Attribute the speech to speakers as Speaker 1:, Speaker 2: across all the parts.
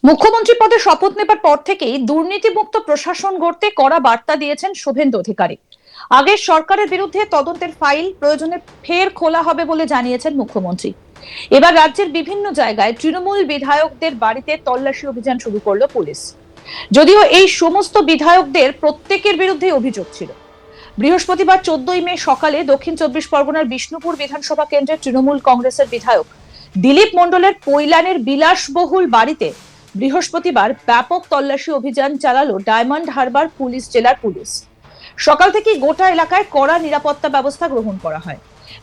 Speaker 1: মুখ্যমন্ত্রী পদে শপথ নেবার পর থেকেই দুর্নীতিমুক্ত প্রশাসন গড়তে কড়া বার্তা দিয়েছেন শুভেন্দু অধিকারী। আগের সরকারের বিরুদ্ধে তদন্তের ফাইল প্রয়োজনে ফের খোলা হবে বলে জানিয়েছেন মুখ্যমন্ত্রী। এবার রাজ্যের বিভিন্ন জায়গায় তৃণমূল বিধায়কদের বাড়িতে তল্লাশি অভিযান শুরু করলো পুলিশ। যদিও এই সমস্ত বিধায়কদের প্রত্যেকের বিরুদ্ধে অভিযোগ ছিল। বৃহস্পতিবার 14ই মে সকালে দক্ষিণ 24 পরগনার বিষ্ণুপুর বিধানসভা কেন্দ্রের তৃণমূল কংগ্রেসের বিধায়ক দিলীপ মণ্ডলের কৈলানের বিলাসবহুল বাড়িতে বৃহস্পতিবার ব্যাপক তল্লাশি অভিযান চালালো ডায়মন্ড হারবার পুলিশ জেলার পুলিশ। সকাল থেকে গোটা এলাকায় কড়া নিরাপত্তা ব্যবস্থা গ্রহণ করা হয়।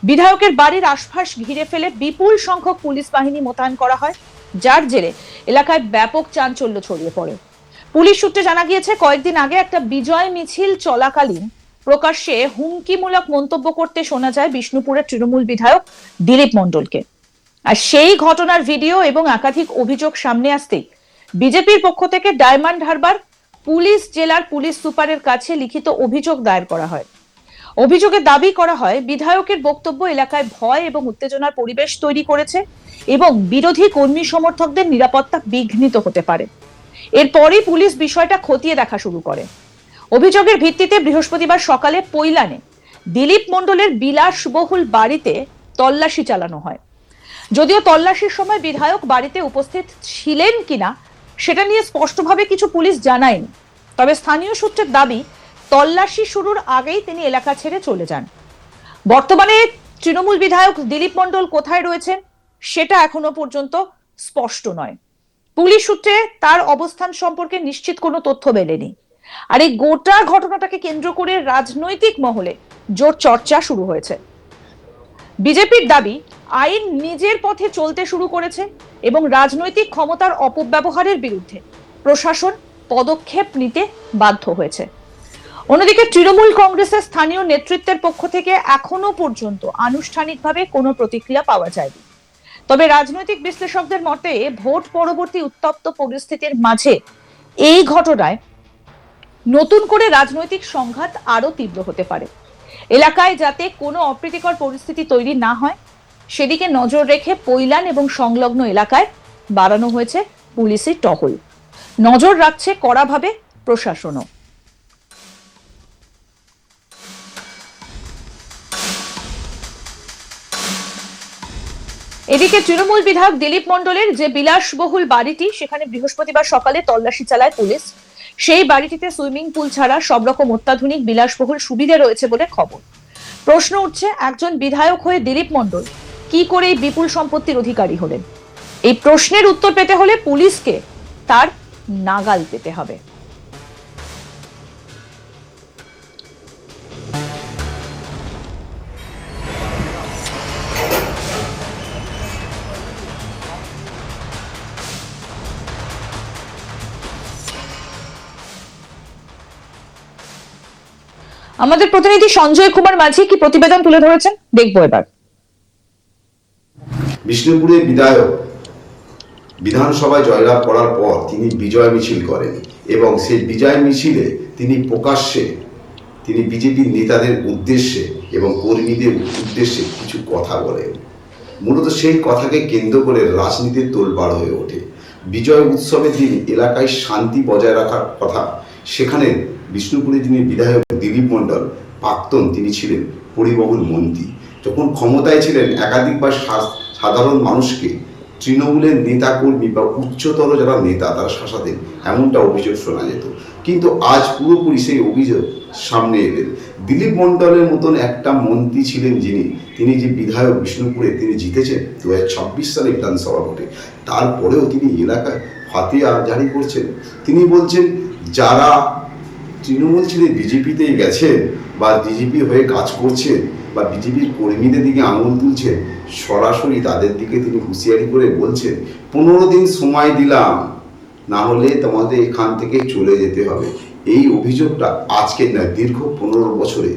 Speaker 1: বিধায়কের বাড়ির আশপাশ ঘিরে ফেলে বিপুল সংখ্যক পুলিশ বাহিনী মোতায়েন করা হয়, যার জেরে এলাকায় ব্যাপক চাঞ্চল্য ছড়িয়ে পড়ে। পুলিশ সূত্রে জানা গিয়েছে, কয়েকদিন আগে একটা বিজয় মিছিল চলাকালীন প্রকাশ্যে হুমকিমূলক মন্তব্য করতে শোনা যায় বিষ্ণুপুরের তৃণমূল বিধায়ক দিলীপ মণ্ডলকে। আর সেই ঘটনার ভিডিও এবং একাধিক অভিযোগ সামনে আসতেই বিজেপির পক্ষ থেকে ডায়মন্ড হারবার পুলিশ জেলার পুলিশ সুপারের কাছে লিখিত অভিযোগ দায়ের করা হয়। অভিযোগে দাবি করা হয়, বিধায়কের বক্তব্য এলাকায় ভয় এবং উত্তেজনার পরিবেশ তৈরি করেছে এবং বিরোধী কর্মী সমর্থকদের নিরাপত্তা বিঘ্নিত হতে পারে। এরপরই পুলিশ বিষয়টা খতিয়ে দেখা শুরু করে। অভিযোগের ভিত্তিতে বৃহস্পতিবার সকালে পৈলানে দিলীপ মণ্ডলের বিলাসবহুল বাড়িতে তল্লাশি চালানো হয়। যদিও তল্লাশির সময় বিধায়ক বাড়িতে উপস্থিত ছিলেন কিনা সেটা নিয়ে স্পষ্টভাবে কিছু পুলিশ জানায়নি। তবে স্থানীয় সূত্রের দাবি, তল্লাশি শুরুর আগেই তিনি এলাকা ছেড়ে চলে যান। বর্তমানে তৃণমূল বিধায়ক দিলীপ মণ্ডল কোথায় রয়েছেন সেটা এখনো পর্যন্ত স্পষ্ট নয়। পুলিশ সূত্রে তার অবস্থান সম্পর্কে নিশ্চিত কোনো তথ্য মেলেনি। আর এই গোটা ঘটনাটাকে কেন্দ্র করে রাজনৈতিক মহলে জোর চর্চা শুরু হয়েছে। বিজেপির দাবি, আইন নিজের পথে চলতে শুরু করেছে এবং রাজনৈতিক ক্ষমতার অপব্যবহারের বিরুদ্ধে প্রশাসন পদক্ষেপ নিতে বাধ্য হয়েছে। অন্যদিকে তৃণমূল কংগ্রেসের স্থানীয় নেতৃত্বের পক্ষ থেকে এখনো পর্যন্ত আনুষ্ঠানিকভাবে কোনো প্রতিক্রিয়া পাওয়া যায়নি। তবে রাজনৈতিক বিশ্লেষকদের মতে, ভোট পরবর্তী উত্তপ্ত পরিস্থিতির মাঝে এই ঘটনায় নতুন করে রাজনৈতিক সংঘাত আরো তীব্র হতে পারে। এলাকায় যাতে কোনো অপ্রীতিকর পরিস্থিতি তৈরি না হয় সেদিকে নজর রেখে পৈলান এবং সংলগ্ন এলাকায় বাড়ানো হয়েছে পুলিশের টহল। নজর রাখছে কড়াভাবে প্রশাসনও। এদিকে তৃণমূল বিধায়ক দিলীপ মণ্ডলের যে বিলাসবহুল বাড়িটি, সেখানে বৃহস্পতিবার সকালে তল্লাশি চালায় পুলিশ। সেই বাড়িটিতে সুইমিং পুল ছাড়া সব রকম অত্যাধুনিক বিলাসবহুল সুবিধা রয়েছে বলে খবর। প্রশ্ন উঠছে, একজন বিধায়ক হয়ে দিলীপ মণ্ডল কি করে এই বিপুল সম্পত্তির অধিকারী হলেন? এই প্রশ্নের উত্তর পেতে হলে পুলিশকে তার নাগাল পেতে হবে। আমাদের প্রতিনিধি সঞ্জয় কুমার মাঝি কি প্রতিবেদন তুলে ধরেছেন, দেখবো এবার।
Speaker 2: বিষ্ণুপুরের বিধায়ক বিধানসভায় জয়লাভ করার পর তিনি বিজয় মিছিল করেন এবং সেই বিজয় মিছিলে তিনি প্রকাশ্যে তিনি বিজেপির নেতাদের উদ্দেশ্যে এবং কর্মীদের উদ্দেশ্যে কিছু কথা বলেন। মূলত সেই কথাকে কেন্দ্র করে রাজনীতির তোলপাড় হয়ে ওঠে। বিজয় উৎসবের দিন এলাকায় শান্তি বজায় রাখার কথা, সেখানে বিষ্ণুপুরে যিনি বিধায়ক দিলীপ মণ্ডল প্রাক্তন, তিনি ছিলেন পরিবহন মন্ত্রী। যখন ক্ষমতায় ছিলেন একাধিকবার সাধারণ মানুষকে তৃণমূলের নেতাকর্মী বা উচ্চতর যারা নেতা তারা শাসাতেন, এমনটা অভিযোগ শোনা যেত। কিন্তু আজ পুরোপুরি সেই অভিযোগ সামনে এলেন। দিলীপ মণ্ডলের মতন একটা মন্ত্রী ছিলেন তিনি যে বিধায়ক বিষ্ণুপুরে তিনি জিতেছেন 2026 সালে বিধানসভা ভোটে, তারপরেও তিনি এলাকায় ফাতিয়া জারি করছেন। তিনি বলছেন, যারা তৃণমূল ছেড়ে বিজেপিতেই গেছেন বা বিজেপি হয়ে কাজ করছেন বা বিজেপির কর্মীদের দিকে আঙুল তুলছেন, সরাসরি তাদের দিকে তিনি হুঁশিয়ারি করে বলছেন, 15 দিন সময় দিলাম, না হলে তোমাদের এখান থেকে চলে যেতে হবে। এই অভিযোগটা আজকে নয়, দীর্ঘ 15 বছরে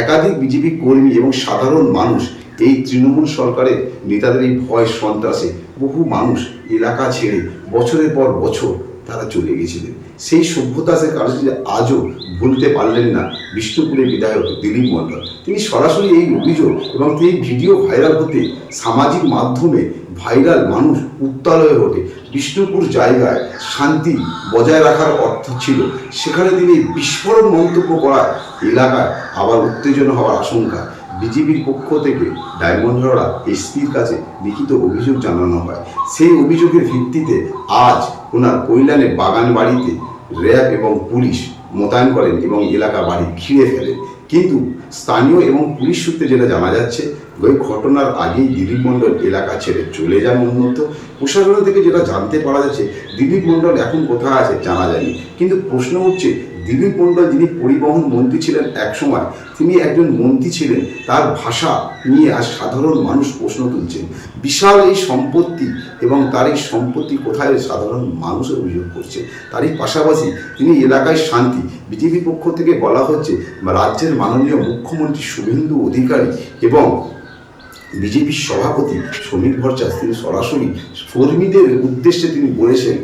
Speaker 2: একাধিক বিজেপি কর্মী এবং সাধারণ মানুষ এই তৃণমূল সরকারের নেতাদের এই ভয় সন্ত্রাসে বহু মানুষ এলাকা ছেড়ে বছরের পর বছর তারা চলে গেছিলেন। সেই সভ্যতাসের কারণে আজও ভুলতে পারলেন না বিষ্ণুপুরের বিধায়ক দিলীপ মণ্ডল। তিনি সরাসরি এই অভিযোগ এবং এই ভিডিও ভাইরাল হতে সামাজিক মাধ্যমে ভাইরাল, মানুষ উত্তাল হয়ে ওঠে। বিষ্ণুপুর জায়গায় শান্তি বজায় রাখার অর্থ ছিল, সেখানে তিনি বিস্ফোরক মন্তব্য করায় এলাকায় আবার উত্তেজনা হওয়ার আশঙ্কা। বিজেপির পক্ষ থেকে ডায়মন্ড হারবার এসপির কাছে লিখিত অভিযোগ জানানো হয়। সেই অভিযোগের ভিত্তিতে আজ ওনার কৈলানে বাগান বাড়িতে র্যাব এবং পুলিশ মোতায়েন করেন এবং এলাকা বাড়ি ঘিরে ফেলেন। কিন্তু স্থানীয় এবং পুলিশ সূত্রে যেটা জানা যাচ্ছে, ওই ঘটনার আগেই দিলীপ মণ্ডল এলাকা ছেড়ে চলে যান অন্যত্র। প্রশাসন থেকে যেটা জানতে পারা যাচ্ছে, দিলীপ মণ্ডল এখন কোথায় আছে জানা যায়নি। কিন্তু প্রশ্ন হচ্ছে, দিলীপ মণ্ডল যিনি পরিবহন মন্ত্রী ছিলেন একসময়, তিনি একজন মন্ত্রী ছিলেন, তার ভাষা নিয়ে আজ সাধারণ মানুষ প্রশ্ন তুলছেন। বিশাল এই সম্পত্তি এবং তার এই সম্পত্তি কোথায় সাধারণ মানুষের অভিযোগ করছে। তারই পাশাপাশি তিনি এলাকায় শান্তি, বিজেপি পক্ষ থেকে বলা হচ্ছে রাজ্যের মাননীয় মুখ্যমন্ত্রী শুভেন্দু অধিকারী এবং বিজেপির সভাপতি সমীর ভট্টাচার্য তিনি সরাসরি কর্মীদের উদ্দেশ্যে তিনি বলেছেন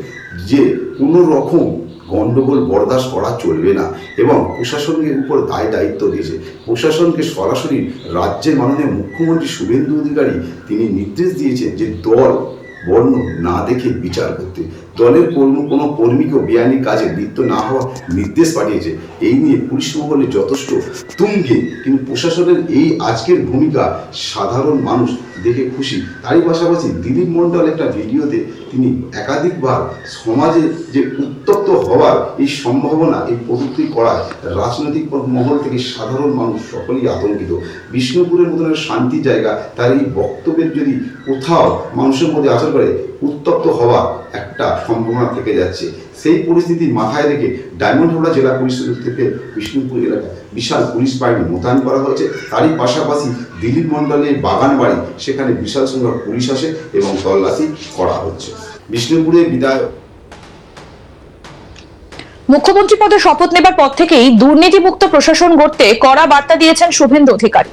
Speaker 2: যে কোনো রকম গণ্ডগোল বরদাস্ত করা চলবে না এবং প্রশাসনের উপর দায়িত্ব দিয়েছে। প্রশাসনকে সরাসরি রাজ্যের মাননীয় মুখ্যমন্ত্রী শুভেন্দু অধিকারী তিনি নির্দেশ দিয়েছেন যে দল বর্ণ না দেখে বিচার করতে, দলের কোনো কর্মীকেও বেআইনি কাজে লিপ্ত না হওয়ার নির্দেশ পাঠিয়েছে। এই নিয়ে পুলিশ মহলে যথেষ্ট তুঙ্গে, কিন্তু প্রশাসনের এই আজকের ভূমিকা সাধারণ মানুষ দেখে খুশি। তারই পাশাপাশি দিলীপ মণ্ডল একটা ভিডিওতে তিনি একাধিকবার সমাজে যে উত্তপ্ত হওয়ার এই সম্ভাবনা এই প্রযুক্তি করায় রাজনৈতিক মহল থেকে সাধারণ মানুষ সকলেই আতঙ্কিত। বিষ্ণুপুরের মতন শান্তি জায়গা, তার এই বক্তব্যের যদি কোথাও মানুষের মধ্যে আসর করে উত্তপ্ত হওয়ার একটা সম্ভাবনা থেকে যাচ্ছে। সেই পরিস্থিতি মাথায় রেখে ডায়মন্ড হারবার জেলা পুলিশ থেকে বিষ্ণুপুর এলাকায় বিশাল পুলিশ বাহিনী মোতায়েন করা হয়েছে। তারই পাশাপাশি দিলীপ মণ্ডলের বাগান বাড়ি, সেখানে বিশাল সংখ্যক পুলিশ আসে এবং তল্লাশি করা হচ্ছে। বিষ্ণুপুরের বিধায়ক
Speaker 1: মুখ্যমন্ত্রী পদে শপথ নেবার পর থেকেই দুর্নীতিমুক্ত প্রশাসন গড়তে কড়া বার্তা দিয়েছেন শুভেন্দু অধিকারী।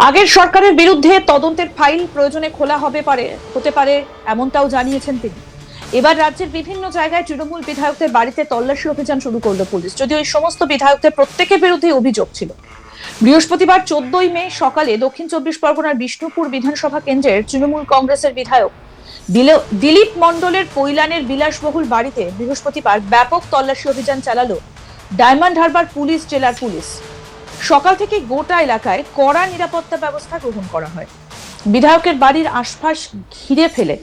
Speaker 1: আগের সরকারের বিরুদ্ধে তদন্তের ফাইল প্রয়োজনে খোলা হতে পারে এমনটাও জানিয়েছেন তিনি। এবার রাজ্যের বিভিন্ন জায়গায় তৃণমূল বিধায়কদের বাড়িতে তল্লাশি অভিযান শুরু করলো পুলিশ, যদিও এই সমস্ত বিধায়কদের প্রত্যেকের বিরুদ্ধে অভিযোগ ছিল। বৃহস্পতিবার 14ই মে সকালে দক্ষিণ 24 পরগনার বিষ্ণুপুর বিধানসভা কেন্দ্রের তৃণমূল কংগ্রেসের বিধায়ক দিলীপ মণ্ডলের কৈলানের বিলাসবহুল বাড়িতে বৃহস্পতিবার ব্যাপক তল্লাশি অভিযান চালালো ডায়মন্ড হারবার পুলিশ জেলার পুলিশ। সকাল থেকে গোটা এলাকায় কড়া নিরাপত্তা ব্যবস্থা গ্রহণ করা হয়। বিধায়কের বাড়ির আশপাশ ঘিরে ফেলে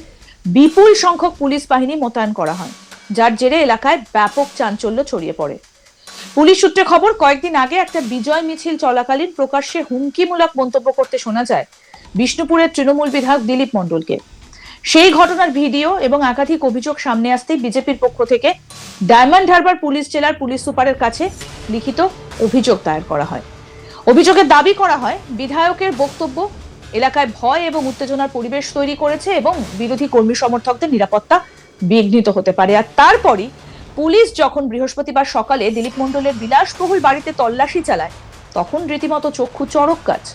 Speaker 1: বিপুল সংখ্যক পুলিশ বাহিনী মোতায়েন করা হয়, যার জেরে এলাকায় ব্যাপক চাঞ্চল্য ছড়িয়ে পড়ে। পুলিশ সূত্রে খবর, কয়েকদিন আগে একটা বিজয় মিছিল চলাকালীন প্রকাশ্যে হুমকিমূলক মন্তব্য করতে শোনা যায় বিষ্ণুপুরের তৃণমূল বিধায়ক দিলীপ মণ্ডলকে। সেই ঘটনার ভিডিও এবং একাধিক অভিযোগ সামনে আসতেই বিজেপির পক্ষ থেকে ডায়মন্ড হারবার পুলিশ জেলার পুলিশ সুপারের কাছে লিখিত অভিযোগ দায়ের করা হয়। অভিযোগে দাবি করা হয় বিধায়কের বক্তব্য এলাকায় ভয় এবং উত্তেজনার পরিবেশ তৈরি করেছে এবং বিরোধী কর্মী সমর্থকদের নিরাপত্তা বিঘ্নিত হতে পারে। আর তারপরই পুলিশ যখন বৃহস্পতিবার সকালে দিলীপ মণ্ডলের বিলাসবহুল বাড়িতে তল্লাশি চালায়, তখন রীতিমতো চক্ষু চড়ক গাছ।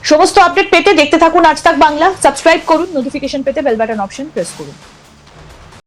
Speaker 1: সমস্ত আপডেট পেতে দেখতে থাকুন আজ তাক বাংলা, সাবস্ক্রাইব করুন, নোটিফিকেশন পেতে বেল বাটন অপশন প্রেস করুন।